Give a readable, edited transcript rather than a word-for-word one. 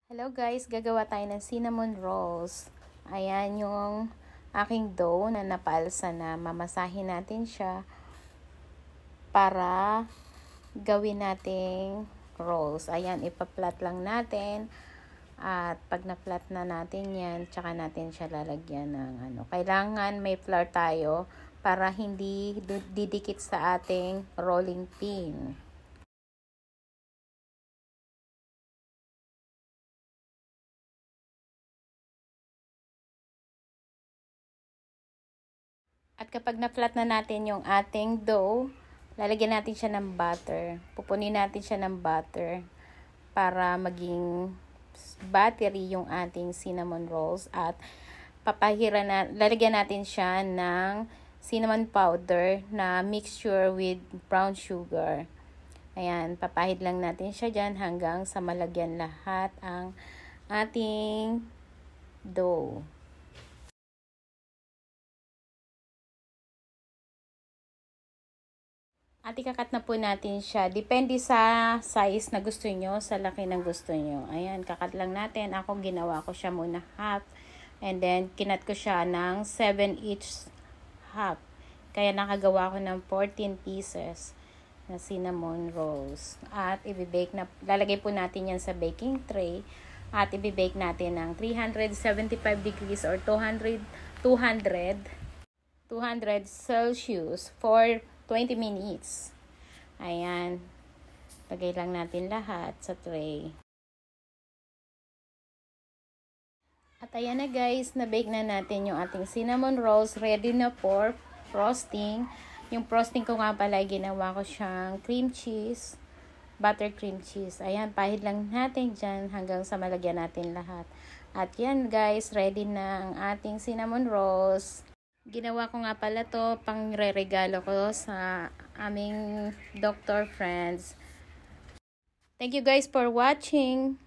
Hello guys, gagawa tayo ng cinnamon rolls. Ayan yung aking dough na napalsa na. Mamasahin natin siya para gawin nating rolls. Ayan, ipaplat lang natin. At pag na-flat na natin yan, tsaka natin siya lalagyan ng Kailangan may flour tayo para hindi didikit sa ating rolling pin. At kapag na-flat na natin yung ating dough, lalagyan natin siya ng butter. Pupunin natin siya ng butter para maging buttery yung ating cinnamon rolls. At lalagyan natin siya ng cinnamon powder na mixture with brown sugar. Ayan, papahid lang natin siya dyan hanggang sa malagyan lahat ang ating dough. At ikakat na po natin siya. Depende sa size na gusto nyo, sa laki ng gusto nyo. Ayan, kakat lang natin. Ako, ginawa ko siya muna half. And then, kinat ko siya ng 7 each half. Kaya nakagawa ko ng 14 pieces na cinnamon rolls. At lalagay po natin yan sa baking tray. At ibibake natin ng 375 degrees or 200 Celsius for 20 minutes. Ayan. Lagay lang natin lahat sa tray. At ayan na guys, na-bake na natin yung ating cinnamon rolls. Ready na for frosting. Yung frosting ko nga pala, ginawa ko siyang cream cheese. Butter cream cheese. Ayan, pahid lang natin dyan hanggang sa malagyan natin lahat. At yan guys, ready na ang ating cinnamon rolls. Ginawa ko nga pala to pang re-regalo ko sa aming doctor friends. Thank you guys for watching.